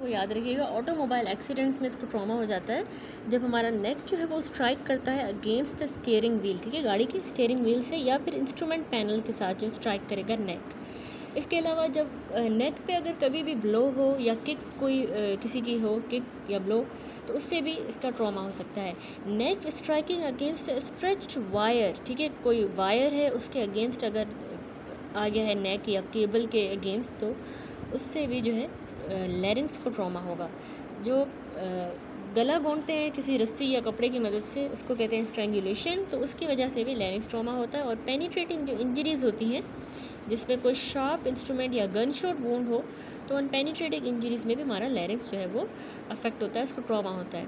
वो याद रखिएगा, ऑटोमोबाइल एक्सीडेंट्स में इसको ट्रॉमा हो जाता है जब हमारा नेक जो है वो स्ट्राइक करता है अगेंस्ट द स्टीयरिंग व्हील, ठीक है, गाड़ी की स्टीयरिंग व्हील से या फिर इंस्ट्रूमेंट पैनल के साथ जो स्ट्राइक करेगा नेक। इसके अलावा जब नेक पे अगर कभी भी ब्लो हो या किक कोई किसी की हो, किक या ब्लो, तो उससे भी इसका ट्रॉमा हो सकता है। नेक स्ट्राइकिंग अगेंस्ट स्ट्रेच्ड वायर, ठीक है, कोई वायर है उसके अगेंस्ट अगर आ गया है नेक या केबल के अगेंस्ट, तो उससे भी जो है लैरिंक्स को ट्रॉमा होगा। जो गला गोंदते हैं किसी रस्सी या कपड़े की मदद से, उसको कहते हैं स्ट्रैंगुलेशन, तो उसकी वजह से भी लैरिंक्स ट्रॉमा होता है। और पेनिट्रेटिंग जो इंजरीज़ होती हैं जिसमें कोई शार्प इंस्ट्रूमेंट या गन शॉट वूंड हो, तो उन पेनिट्रेटिंग इंजरीज़ में भी हमारा लैरिंक्स जो है वो अफेक्ट होता है, इसको ट्रॉमा होता है।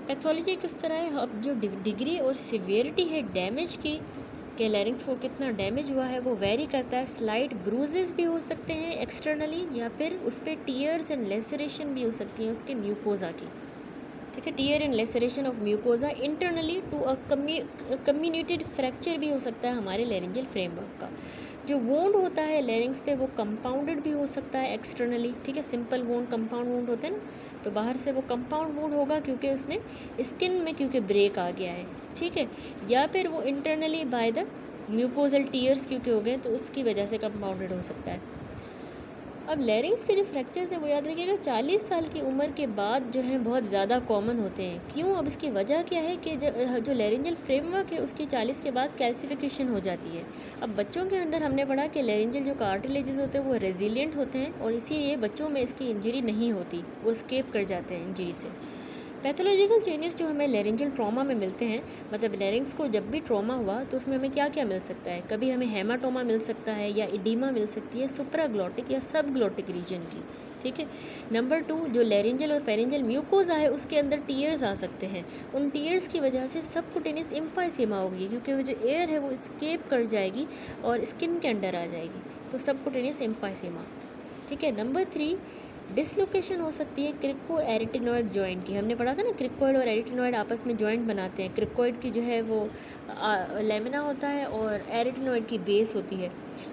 पैथोलॉजी किस तरह है, अब जो डिग्री और सिवियरिटी है डैमेज की, के लैरिंक्स को कितना डैमेज हुआ है वो वेरी करता है। स्लाइट ब्रूजेस भी हो सकते हैं एक्सटर्नली, या फिर उस पर टीयर्स एंड लेसरेशन भी हो सकती हैं उसके म्यूकोजा की, ठीक है, tear and laceration of mucosa. Internally to a comminuted fracture भी हो सकता है हमारे लैरिंजियल फ्रेमवर्क का। जो वोंड होता है लैरिंग्स पे वो कंपाउंडेड भी हो सकता है एक्सटर्नली, ठीक है, सिंपल वोंड, कंपाउंड वोंड होते हैं ना, तो बाहर से वो कंपाउंड वोंड होगा क्योंकि उसमें स्किन में क्योंकि ब्रेक आ गया है, ठीक है, या फिर वो internally by the mucosal tears क्योंकि हो गए, तो उसकी वजह से कंपाउंडेड हो सकता है। अब लैरिंग्स के जो फ्रैक्चर्स हैं वो याद रखिएगा 40 साल की उम्र के बाद जो है बहुत ज़्यादा कॉमन होते हैं। क्यों? अब इसकी वजह क्या है कि जो लैरिंजियल फ्रेमवर्क है उसकी 40 के बाद कैल्सिफिकेशन हो जाती है। अब बच्चों के अंदर हमने पढ़ा कि लैरिंजियल जो कार्टिलेजेस होते हैं वो रेजिलिएंट होते हैं और इसीलिए बच्चों में इसकी इंजरी नहीं होती, वो स्केप कर जाते हैं इंजरी से। पैथोलॉजिकल चेंजेस जो हमें लैरिंजियल ट्रॉमा में मिलते हैं, मतलब लैरिंग्स को जब भी ट्रॉमा हुआ तो उसमें हमें क्या क्या मिल सकता है, कभी हमें हेमाटोमा मिल सकता है या इडीमा मिल सकती है सुप्राग्लोटिक या सब ग्लोटिक रीजन की, ठीक है। नंबर 2, जो लैरिंजियल और फेरिंजियल म्यूकोजा है उसके अंदर टीयर्स आ सकते हैं, उन टीयर्स की वजह से सबकुटेनियस एम्फाइसेमा होगी क्योंकि वो जो एयर है वो स्केप कर जाएगी और स्किन के अंदर आ जाएगी, तो सबकुटेनियस एम्फाइसेमा, ठीक है। नंबर 3, डिसलोकेशन हो सकती है क्रिको एरिटिनॉइड जॉइंट की। हमने पढ़ा था ना क्रिकोइड और एरिटिनॉइड आपस में जॉइंट बनाते हैं। क्रिकोइड की जो है वो लेमिना होता है और एरिटिनॉइड की बेस होती है,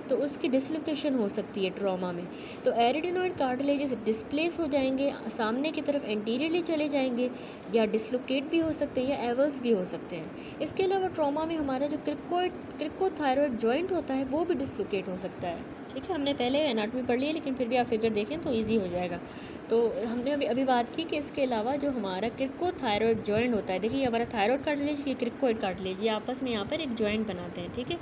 तो उसकी डिसलोकेशन हो सकती है ट्रॉमा में। तो एरिटिनॉइड कार्टिलेजेस डिस्प्लेस हो जाएंगे, सामने की तरफ एंटीरियरली चले जाएंगे, या डिसलोकेट भी हो सकते हैं या एवल्स भी हो सकते हैं। इसके अलावा ट्रॉमा में हमारा जो क्रिकोथायरॉइड जॉइंट होता है वो भी डिसलोकेट हो सकता है, ठीक है। हमने पहले एनाटॉमी पढ़ ली है लेकिन फिर भी आप फिगर देखें तो इजी हो जाएगा। तो हमने अभी बात की कि इसके अलावा जो हमारा क्रिकोथायरॉइड जॉइंट होता है, देखिए हमारा थायरॉइड कार्टिलेज ये क्रिकोइड कार्टिलेज ये आपस में यहाँ पर एक जॉइंट बनाते हैं, ठीक है।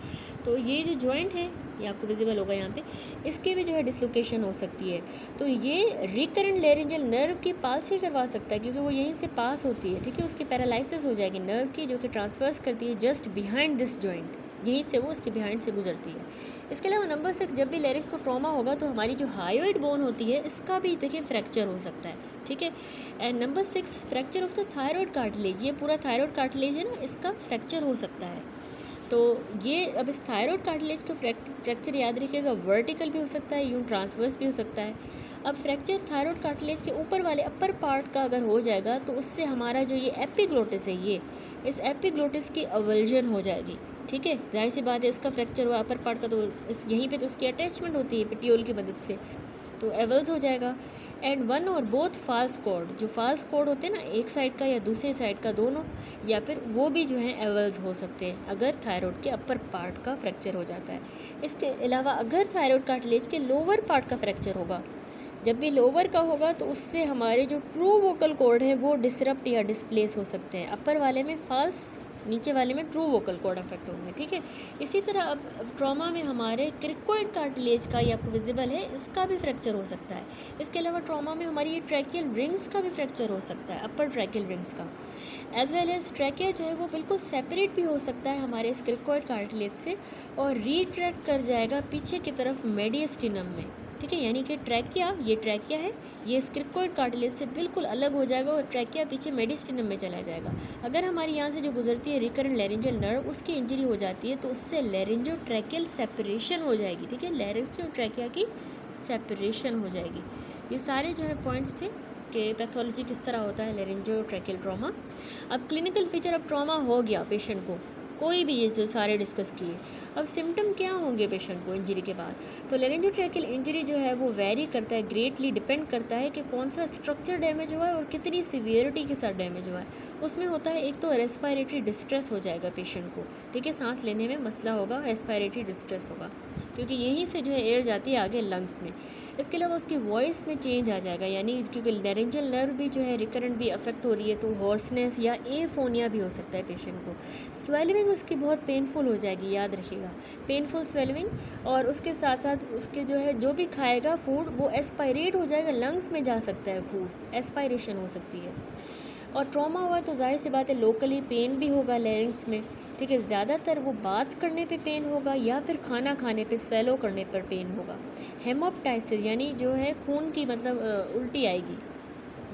तो ये जो जॉइंट है ये आपको विजिबल होगा यहाँ पे, इसकी भी जो है डिसलोकेशन हो सकती है। तो ये रिकरेंट लैरिंजियल नर्व की पास ही करवा सकता है क्योंकि वो यहीं से पास होती है, ठीक है, उसकी पैरालिसिस हो जाएगी नर्व की जो कि ट्रांसवर्स करती है जस्ट बिहाइंड दिस जॉइंट, यहीं से वो इसके बिहाइंड से गुजरती है। इसके अलावा नंबर 6, जब भी लैरिंक्स को ट्रॉमा होगा तो हमारी जो हायोइड बोन होती है इसका भी देखिए फ्रैक्चर हो सकता है, ठीक है। And number 6, fracture of the thyroid cartilage, ये पूरा थायरॉइड कार्टिलेज है ना, इसका फ्रैक्चर हो सकता है। तो ये अब इस थायरॉइड कार्टिलेज का फ्रैक्चर याद रखिएगा, वर्टिकल भी हो सकता है, यूँ ट्रांसवर्स भी हो सकता है। अब फ्रैक्चर थायरॉइड कार्टिलेज के ऊपर वाले अपर पार्ट का अगर हो जाएगा तो उससे हमारा जो ये एपिग्लोटिस है, ये इस एपिग्लोटिस की अवल्जन हो जाएगी, ठीक है। जाहिर सी बात है इसका फ्रैक्चर हुआ अपर पार्ट का, तो इस यहीं पे तो उसकी अटैचमेंट होती है पेटियोल की मदद से, तो एवल्स हो जाएगा। एंड वन और बोथ फाल्स कॉर्ड, जो फाल्स कॉर्ड होते हैं ना, एक साइड का या दूसरे साइड का, दोनों, या फिर वो भी जो है एवल्स हो सकते हैं अगर थायरॉइड के अपर पार्ट का फ्रैक्चर हो जाता है। इसके अलावा अगर थायरॉइड कार्टिलेज के लोअर पार्ट का फ्रैक्चर होगा, जब भी लोअर का होगा तो उससे हमारे जो ट्रू वोकल कॉर्ड है वो डिसरप्ट या डिस्प्लेस हो सकते हैं, अपर वाले में फाल्स, नीचे वाले में ट्रू वोकल कॉर्ड अफेक्ट होंगे, ठीक है। इसी तरह अब ट्रॉमा में हमारे क्रिकोइड कार्टिलेज का, ये आपको विजिबल है, इसका भी फ्रैक्चर हो सकता है। इसके अलावा ट्रॉमा में हमारी ये ट्रैकियल रिंग्स का भी फ्रैक्चर हो सकता है, अपर ट्रैकियल रिंग्स का, एज वेल एज ट्रैकिया जो है वो बिल्कुल सेपरेट भी हो सकता है हमारे इस क्रिकोइड कार्टिलेज से और रिट्रैक्ट कर जाएगा पीछे की तरफ मेडियस्टिनम में, ठीक है। यानी कि ट्रैकिया, ये ट्रैकिया है, ये स्क्रिकोइड कार्टिलेज से बिल्कुल अलग हो जाएगा और ट्रैकिया पीछे मेडिस्टिनम में चला जाएगा। अगर हमारी यहाँ से जो गुजरती है रिकरेंट लैरिंजियल नर्व, उसकी इंजरी हो जाती है तो उससे लैरिंजो ट्रैकियल सेपरेशन हो जाएगी, ठीक है, लैरिंग्स की और ट्रैकिया की सेपरेशन हो जाएगी। ये सारे जो है पॉइंट्स थे कि पैथोलॉजी किस तरह होता है लैरिंजो ट्रैकियल ट्रॉमा। अब क्लिनिकल फीचर, अब ट्रॉमा हो गया पेशेंट को, कोई भी ये जो सारे डिस्कस किए। अब सिम्टम क्या होंगे पेशेंट को इंजरी के बाद? तो लेरिंजोट्रैकियल इंजरी जो है वो वेरी करता है, ग्रेटली डिपेंड करता है कि कौन सा स्ट्रक्चर डैमेज हुआ है और कितनी सीवियरिटी के साथ डैमेज हुआ है। उसमें होता है एक तो रेस्पिरेटरी डिस्ट्रेस हो जाएगा पेशेंट को, ठीक है, सांस लेने में मसला होगा, रेस्पिरेटरी डिस्ट्रेस होगा, क्योंकि यहीं से जो है एयर जाती है आगे लंग्स में। इसके अलावा उसकी वॉइस में चेंज आ जाएगा, यानी क्योंकि लेरिंजल नर्व भी जो है रिकरेंट भी अफेक्ट हो रही है, तो हॉर्सनेस या एफोनिया भी हो सकता है पेशेंट को। स्वेलिंग उसकी बहुत पेनफुल हो जाएगी, याद रखिएगा, पेनफुल स्वेलिंग। और उसके साथ साथ उसके जो है जो भी खाएगा फूड वो एस्पायरेट हो जाएगा, लंग्स में जा सकता है फूड, एस्पायरेशन हो सकती है। और ट्रॉमा हुआ तो जाहिर सी बात है लोकली पेन भी होगा लेरिंग्स में, ठीक है, ज़्यादातर वो बात करने पे पेन होगा या फिर खाना खाने पे स्वेलो करने पर पेन होगा। हेमोप्टाइसिस यानी जो है खून की मतलब उल्टी आएगी।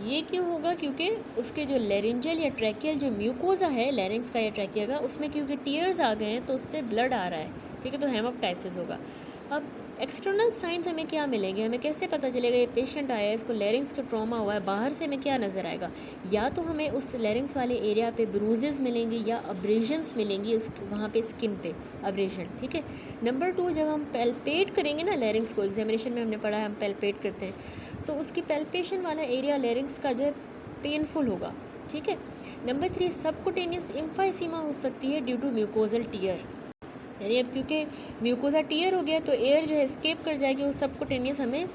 ये क्यों होगा? क्योंकि उसके जो लेरिंजल या ट्रैकियल जो म्यूकोजा है लेरिंग्स का या ट्रैकिया का, उसमें क्योंकि टीयर्स आ गए हैं तो उससे ब्लड आ रहा है, ठीक है, तो हेमोप्टाइसिस होगा। अब एक्सटर्नल साइंस हमें क्या मिलेंगे, हमें कैसे पता चलेगा ये पेशेंट आया है, इसको लेरिंग्स का ट्रॉमा हुआ है, बाहर से हमें क्या नज़र आएगा? या तो हमें उस लेरिंग्स वाले एरिया पे ब्रूजेस मिलेंगे या अब्रेजन्स मिलेंगी, उस वहाँ पे स्किन पे अब्रेजन, ठीक है। नंबर 2, जब हम पैल्पेट करेंगे ना लेरिंग्स को, एग्जामिनेशन में हमने पढ़ा है हम पैल्पेट करते हैं, तो उसकी पैल्पेशन वाला एरिया लेरिंग्स का जो है पेनफुल होगा, ठीक है। नंबर 3, सबकुटेनियस एम्फाइसीमा हो सकती है ड्यू टू म्यूकोजल टीयर, यानी अब क्योंकि म्यूकोजा टीयर हो गया तो एयर जो है एस्केप कर जाएगी, वो सबकुटेनियस हमें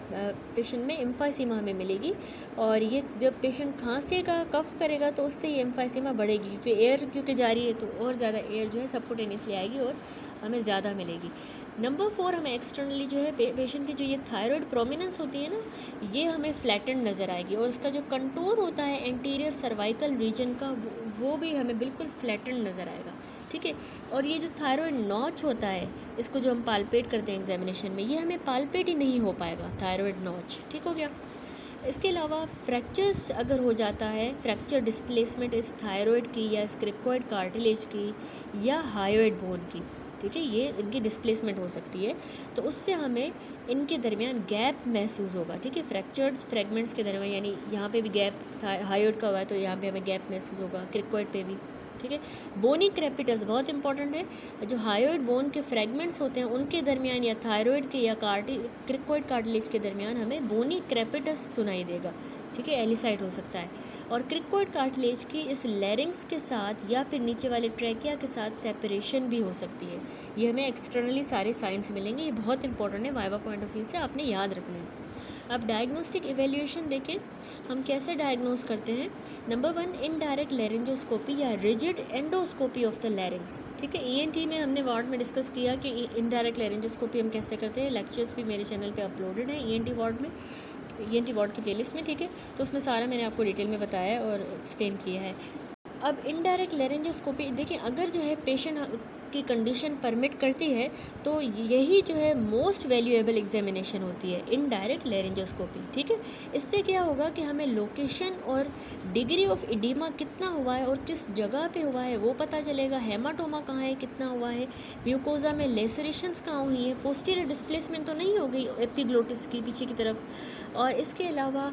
पेशेंट में एम्फाइसीमा हमें मिलेगी। और ये जब पेशेंट खांसेगा कफ करेगा तो उससे ये एम्फाइसीमा बढ़ेगी, क्योंकि एयर क्योंकि जा रही है तो और ज़्यादा एयर जो है सबकुटेनियस ले आएगी और हमें ज़्यादा मिलेगी। नंबर 4, हमें एक्सटर्नली जो है पेशेंट की जो ये थायराइड प्रोमिनेंस होती है ना, ये हमें फ्लैटन नज़र आएगी, और इसका जो कंटूर होता है एंटीरियर सर्वाइकल रीजन का वो भी हमें बिल्कुल फ्लैटन नज़र आएगा, ठीक है। और ये जो थायराइड नॉच होता है, इसको जो हम पाल्पेट करते हैं एग्जामिनेशन में, ये हमें पाल्पेट ही नहीं हो पाएगा थायराइड नॉच, ठीक हो गया। इसके अलावा फ्रैक्चर्स अगर हो जाता है, फ्रैक्चर डिस्प्लेसमेंट इस थायराइड की या स्क्रिप्कोइड कार्टिलेज की या हायोइड बोन की, ठीक है, ये इनकी डिस्प्लेसमेंट हो सकती है, तो उससे हमें इनके दरमियान गैप महसूस होगा, ठीक है, फ्रैक्चर्ड फ्रेगमेंट्स के दरमियान, यानी यहाँ पे भी गैप था, हायोइड का हुआ है तो यहाँ पे हमें गैप महसूस होगा, क्रिकोइड पे भी, ठीक है। बोनी क्रेपिटस बहुत इंपॉर्टेंट है, जो हायोइड बोन के फ्रेगमेंट्स होते हैं उनके दरमियान या थायराइड के या क्रिकोइड कार्टिलेज के दरमियान हमें बोनी क्रेपिटस सुनाई देगा, ठीक है, एलिसाइट हो सकता है। और क्रिकोइड कार्टिलेज की इस लेरिंग्स के साथ या फिर नीचे वाले ट्रैकिया के साथ सेपरेशन भी हो सकती है। ये हमें एक्सटर्नली सारे साइंस मिलेंगे, ये बहुत इंपॉर्टेंट है वाइवा पॉइंट ऑफ व्यू से, आपने याद रखना है। अब डायग्नोस्टिक इवेल्यूएशन देखें, हम कैसे डायग्नोस करते हैं। नंबर 1, इनडायरेक्ट लेरिंजोस्कोपी या rigid endoscopy of the larynx, ठीक है। ईएनटी में हमने वार्ड में डिस्कस किया कि इनडायरेक्ट लेरिंजोस्कोपी हम कैसे करते हैं, लेक्चर्स भी मेरे चैनल पे अपलोडेड हैं ईएनटी वार्ड में, ईएनटी वार्ड की प्लेलिस्ट में, ठीक है, तो उसमें सारा मैंने आपको डिटेल में बताया और एक्सप्लेन किया है। अब इनडायरेक्ट लेरिंजोस्कोपी देखिए, अगर जो है पेशेंट की कंडीशन परमिट करती है तो यही जो है मोस्ट वैल्यूएबल एग्जामिनेशन होती है, इनडायरेक्ट लेरिंजोस्कोपी, ठीक है। इससे क्या होगा कि हमें लोकेशन और डिग्री ऑफ एडिमा कितना हुआ है और किस जगह पे हुआ है वो पता चलेगा, हेमाटोमा कहाँ है, कितना हुआ है, म्यूकोजा में लेसरेशंस कहाँ हुई है, पोस्टीरियर डिस्प्लेसमेंट तो नहीं हो गई एपिग्लोटिस की पीछे की तरफ, और इसके अलावा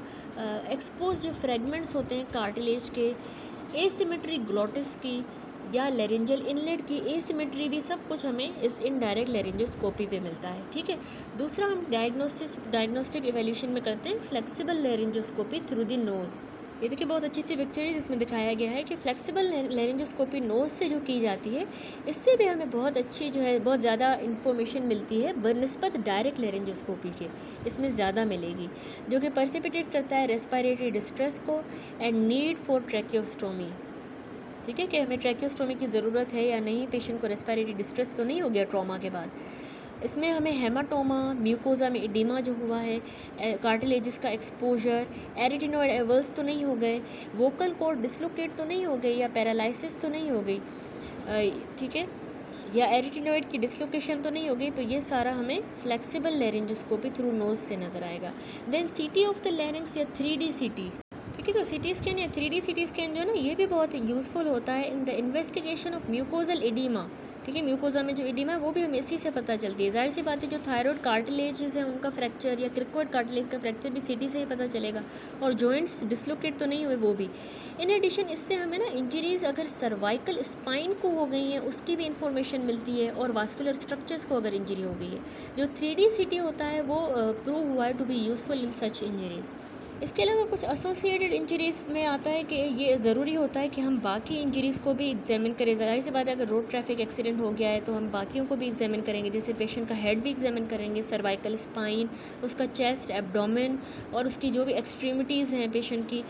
एक्सपोज जो फ्रेगमेंट्स होते हैं कार्टिलेज के, एसिमेट्री ग्लोटिस की या लेरिंजल इनलेट की एसिमेट्री भी, सब कुछ हमें इस इनडायरेक्ट लेरिंजोस्कोपी पे मिलता है, ठीक है। दूसरा हम डायग्नोस्टिक इवैल्यूएशन में करते हैं flexible laryngoscopy through the nose. ये देखिए बहुत अच्छी सी पिक्चर है जिसमें दिखाया गया है कि फ्लेक्सिबल लेरिंजोस्कोपी नोज़ से जो की जाती है, इससे भी हमें बहुत अच्छी जो है बहुत ज़्यादा इन्फॉर्मेशन मिलती है बनिस्बत डायरेक्ट लेरिंजोस्कोपी के, इसमें ज़्यादा मिलेगी, जो कि पर्सिपिटेट करता है रेस्पिरेटरी डिस्ट्रेस को एंड नीड फॉर ट्रैकियोस्टोमी, ठीक है, कि हमें ट्रैकियोस्टोमी की ज़रूरत है या नहीं, पेशेंट को रेस्पिरेटरी डिस्ट्रेस तो नहीं हो गया ट्रॉमा के बाद। इसमें हमें हेमाटोमा, म्यूकोजा में एडिमा जो हुआ है, कार्टिलेजिस का एक्सपोजर, एरिटिनॉइड एवल्स तो नहीं हो गए, वोकल कॉर्ड डिसलोकेट तो नहीं हो गई या पैरालिसिस तो नहीं हो गई, ठीक है, या एरिटिनॉइड की डिसलोकेशन तो नहीं हो गई, तो ये सारा हमें फ्लेक्सिबल लेरिंजोस्कोपी थ्रू नोज से नज़र आएगा। देन सीटी ऑफ द लेरिंग्स या 3D सीटी, ठीक है, तो सीटी स्कैन या 3D सीटी स्कैन जो है ना, ये भी बहुत यूज़फुल होता है in the investigation of mucosal oedema, ठीक ठीक है। म्यूकोजा में जो इडिमा है वो भी हमें इसी से पता चलती है। जाहिर सी बात है जो थायराइड कार्टिलेजेस हैं उनका फ्रैक्चर या क्रिकोइड कार्टिलेज का फ्रैक्चर भी सीटी से ही पता चलेगा, और जॉइंट्स डिसलोकेट तो नहीं हुए वो भी। इन एडिशन इससे हमें ना इंजरीज़ अगर सर्वाइकल स्पाइन को हो गई हैं उसकी भी इंफॉर्मेशन मिलती है, और वास्कुलर स्ट्रक्चर्स को अगर इंजरी हो गई है। जो 3D CT होता है वो प्रूव हुआ है to be useful in such injuries. इसके अलावा कुछ एसोसिएटेड इंजरीज़ में आता है कि ये ज़रूरी होता है कि हम बाकी इंजरीज़ को भी एग्जामिन करें। ज़ाहिर सी बात है अगर रोड ट्रैफिक एक्सीडेंट हो गया है तो हम बाकियों को भी एग्जामिन करेंगे, जैसे पेशेंट का हेड भी एग्जामिन करेंगे, सर्वाइकल स्पाइन, उसका चेस्ट, एब्डोमेन और उसकी जो भी एक्सट्रीमिटीज़ हैं पेशेंट की।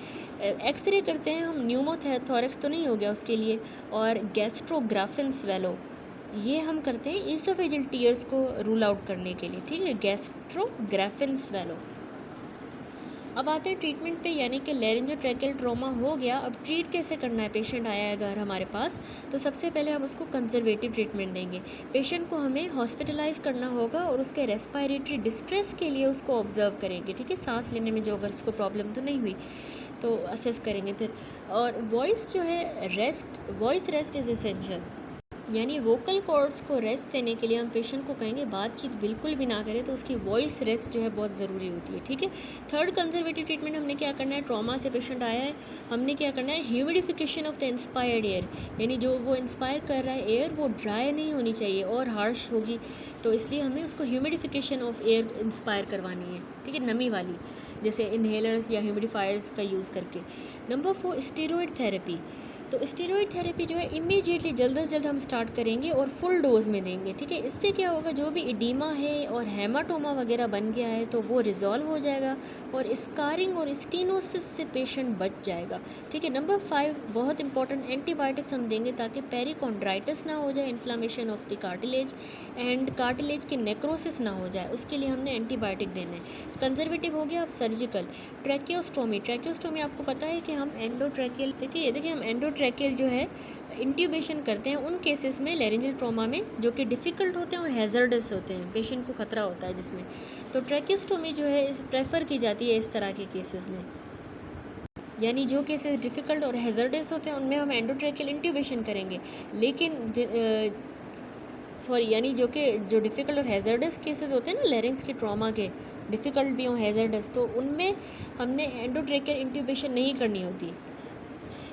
एक्सरे करते हैं हम, न्यूमोथोरैक्स तो नहीं हो गया उसके लिए, और गैस्ट्रोग्राफिन स्वेलो ये हम करते हैं ईसोफेजियल टीयर्स को रूल आउट करने के लिए, ठीक है, गैस्ट्रोग्राफिन स्वेलो। अब आते हैं ट्रीटमेंट पे, यानी कि लैरिंजोट्रैकियल ट्रॉमा हो गया, अब ट्रीट कैसे करना है। पेशेंट आया है घर हमारे पास, तो सबसे पहले हम उसको कंजर्वेटिव ट्रीटमेंट देंगे। पेशेंट को हमें हॉस्पिटलाइज करना होगा और उसके रेस्पिरेटरी डिस्ट्रेस के लिए उसको ऑब्जर्व करेंगे, ठीक है, सांस लेने में जो अगर उसको प्रॉब्लम तो नहीं हुई तो असेस करेंगे फिर। और वॉइस जो है वॉइस रेस्ट इज़ एसेंशियल, यानी वोकल कॉर्ड्स को रेस्ट देने के लिए हम पेशेंट को कहेंगे बातचीत बिल्कुल भी ना करें, तो उसकी वॉइस रेस्ट जो है बहुत ज़रूरी होती है, ठीक है। थर्ड कंजर्वेटिव ट्रीटमेंट हमने क्या करना है, ट्रॉमा से पेशेंट आया है, हमने क्या करना है, humidification of the inspired air, यानी जो वो इंस्पायर कर रहा है एयर वो ड्राई नहीं होनी चाहिए और हार्श होगी, तो इसलिए हमें उसको ह्यूमिडिफिकेशन ऑफ एयर इंस्पायर करवानी है, ठीक है, नमी वाली, जैसे इन्हेलर्स या ह्यूमिडिफायर्स का यूज़ करके। Number 4 steroid therapy. तो स्टेरॉइड थेरेपी जो है इमीडिएटली जल्द से जल्द हम स्टार्ट करेंगे और फुल डोज में देंगे, ठीक है। इससे क्या होगा, जो भी इडीमा है और हेमाटोमा वगैरह बन गया है तो वो रिजॉल्व हो जाएगा और स्कारिंग और स्टीनोसिस से पेशेंट बच जाएगा, ठीक है। नंबर 5 बहुत इंपॉर्टेंट, एंटीबायोटिक्स हम देंगे ताकि पेरिकॉन्ड्राइटिस ना हो जाए, inflammation of the cartilage and cartilage की नेक्रोसिस ना हो जाए, उसके लिए हमने एंटीबायोटिक देना है। कंजर्वेटिव हो गया। अब सर्जिकल, ट्रैकियोस्टोमी आपको पता है कि हम एंडोट्रैकियल, देखिए हम एंडोट्रैकियल जो है इंट्यूबेशन करते हैं उन केसेस में, लैरिंजियल ट्रॉमा में, जो कि डिफ़िकल्ट होते हैं और हैज़र्डस होते हैं, पेशेंट को खतरा होता है जिसमें, तो ट्रैकियोस्टोमी जो है प्रेफर की जाती है इस तरह के केसेस में। यानी जो केसेस डिफ़िकल्ट और हैज़र्डस होते हैं उनमें हम एंडोट्रैकियल इंट्यूबेशन करेंगे, लेकिन यानी जो डिफ़िकल्ट और हैज़र्डस केसेस होते हैं ना लैरिंग्स के ट्रॉमा के, डिफ़िकल्ट भी हों हैज़र्डस, तो उनमें हमने एंडोट्रैकियल इंट्यूबेशन नहीं करनी होती,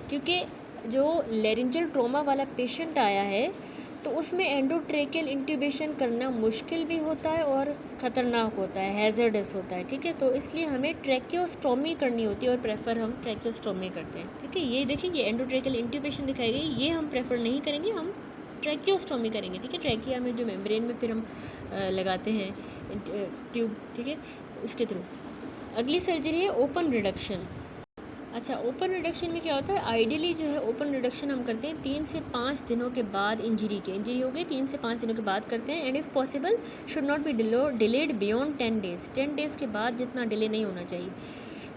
क्योंकि जो लैरिंजियल ट्रॉमा वाला पेशेंट आया है तो उसमें एंडोट्रैकियल इंट्यूबेशन करना मुश्किल भी होता है और ख़तरनाक होता है, हैज़र्डस होता है, ठीक है। तो इसलिए हमें ट्रैकियोस्टोमी करनी होती है और प्रेफर हम ट्रैकियोस्टोमी करते हैं, ठीक है। ये देखिए एंडोट्रैकियल इंट्यूबेशन दिखाई गई, ये हम प्रेफर नहीं करेंगे, हम ट्रैकियोस्टोमी करेंगे, ठीक है। ट्रैकिया में जो मेम्ब्रेन में फिर हम लगाते हैं ट्यूब, ठीक है, उसके थ्रू। अगली सर्जरी है ओपन रिडक्शन। अच्छा, ओपन रिडक्शन में क्या होता है, आइडियली जो है ओपन रिडक्शन हम करते हैं 3 से 5 दिनों के बाद, इंजरी हो गई 3 से 5 दिनों के बाद करते हैं, and if possible should not be delayed beyond 10 days, 10 days के बाद जितना डिले नहीं होना चाहिए।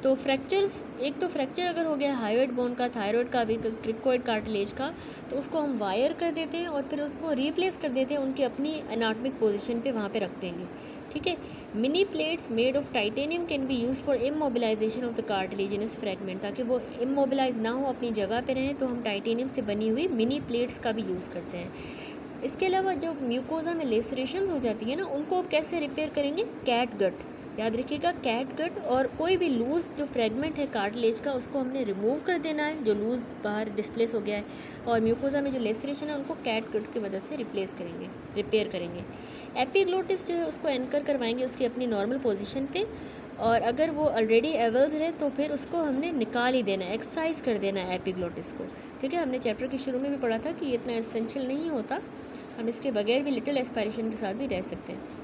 तो फ्रैक्चर्स, एक तो फ्रैक्चर अगर हो गया हायोइड बोन का, थायराइड का भी, क्रिकोइड कार्टिलेज का, तो उसको हम वायर कर देते हैं और फिर उसको रिप्लेस कर देते हैं, उनकी अपनी एनाटॉमिक पोजीशन पे वहाँ पे रख देंगे, ठीक है। Mini plates made of titanium can be use for immobilization of the cartilaginous fragment, ताकि वो इमोबिलाइज ना हो, अपनी जगह पे रहें, तो हम टाइटेनियम से बनी हुई मिनी प्लेट्स का भी यूज़ करते हैं। इसके अलावा जब म्यूकोजा में लेसरेशंस हो जाती है ना, उनको कैसे रिपेयर करेंगे, कैट गट, याद रखिएगा, कैट गट, और कोई भी लूज़ जो फ्रेगमेंट है कार्टिलेज का उसको हमने रिमूव कर देना है, जो लूज़ बाहर डिस्प्लेस हो गया है, और म्यूकोजा में जो लेसरेशन है उनको कैट गट की मदद से रिपेयर करेंगे। एपिग्लोटिस जो है उसको एंकर करवाएंगे उसकी अपनी नॉर्मल पोजीशन पे, और अगर वो ऑलरेडी एवल्स है तो फिर उसको हमने निकाल ही देना है, एक्सरसाइज कर देना है एपिग्लोटिस को, ठीक है। हमने चैप्टर के शुरू में भी पढ़ा था कि ये इतना एसेंशियल नहीं होता, हम इसके बगैर भी लिटिल एस्पायरेशन के साथ भी रह सकते हैं।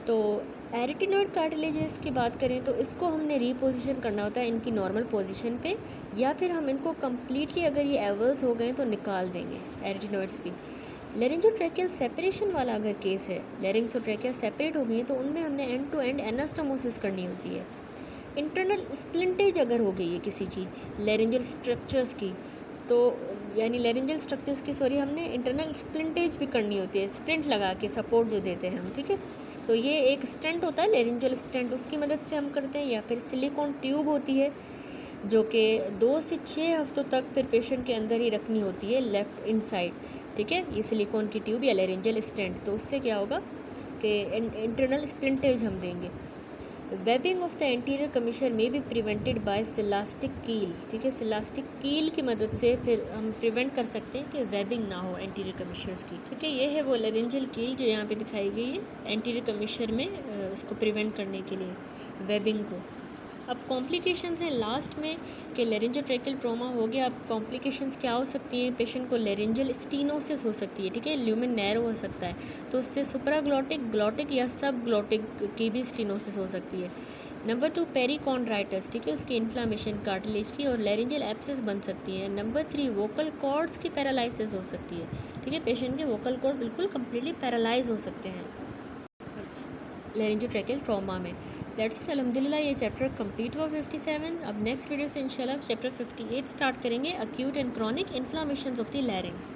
तो एरिटिनॉइड कार्टिलेजेस की बात करें तो इसको हमने रीपोजिशन करना होता है इनकी नॉर्मल पोजीशन पे, या फिर हम इनको कम्प्लीटली, अगर ये एवल्स हो गए तो निकाल देंगे एरिटिनॉइड्स भी। लैरिंजोट्रैकियल सेपरेशन वाला अगर केस है, लैरिंग्स और ट्रैकिया सेपरेट हो गई है, तो उनमें हमने एंड टू एंड एनास्टोमोसिस करनी होती है। इंटरनल स्प्लिंटेज अगर हो गई है किसी की लैरिंजल स्ट्रक्चर्स की, तो यानी लैरिंजल स्ट्रक्चर्स की हमने इंटरनल स्प्लिंटेज भी करनी होती है, स्प्लिंट लगा के सपोर्ट जो देते हैं हम, ठीक है। तो ये एक स्टेंट होता है लैरिंजल स्टेंट, उसकी मदद से हम करते हैं, या फिर सिलिकॉन ट्यूब होती है जो कि 2 से 6 हफ्तों तक फिर पेशेंट के अंदर ही रखनी होती है लेफ़्ट इनसाइड, ठीक है, ये सिलिकॉन की ट्यूब या लेरेंजल स्टेंट, तो उससे क्या होगा कि इंटरनल स्प्लिंटेज हम देंगे। वेबिंग ऑफ द एंटीरियर कमीशर में भी प्रिवेंटेड बाय सिलास्टिक कील, ठीक है, सिलास्टिक कील की मदद से फिर हम प्रिवेंट कर सकते हैं कि वेबिंग ना हो एंटीरियर कमीशर्स की, ठीक है। ये है वो लेरेंजल कील जो यहाँ पे दिखाई गई है एंटीरियर कमीशर में, उसको प्रिवेंट करने के लिए वेबिंग को। अब कॉम्प्लिकेशंस हैं लास्ट में कि लेरेंजोट्रैकियल ट्रॉमा हो गया। अब कॉम्प्लिकेशंस क्या हो सकती हैं, पेशेंट को लेरेंजल स्टीनोसिस हो सकती है, ठीक है, ल्यूमेन नैरो हो सकता है, तो उससे सुप्राग्लॉटिक, ग्लॉटिक या सब ग्लॉटिक की भी स्टीनोसिस हो सकती है। नंबर 2 पेरिकॉन्ड्राइटिस, ठीक है, उसकी इन्फ्लामेशन कार्टिलेज की और लेरेंजल एब्सेस बन सकती है। नंबर 3 वोकल कॉर्ड्स की पैरालिसिस हो सकती है, ठीक है, पेशेंट के वोकल कॉर्ड बिल्कुल कम्प्लीटली पैरालाइज हो सकते हैं लेरेंजोट्रैकियल ट्रॉमा में। दैट्स इट, अल्हम्दुलिल्लाह ये चैप्टर कंप्लीट हुआ 57। अब नेक्स्ट वीडियो से इंशाल्लाह चैप्टर 58 स्टार्ट करेंगे, acute and chronic inflammations of the लैरिंग्स।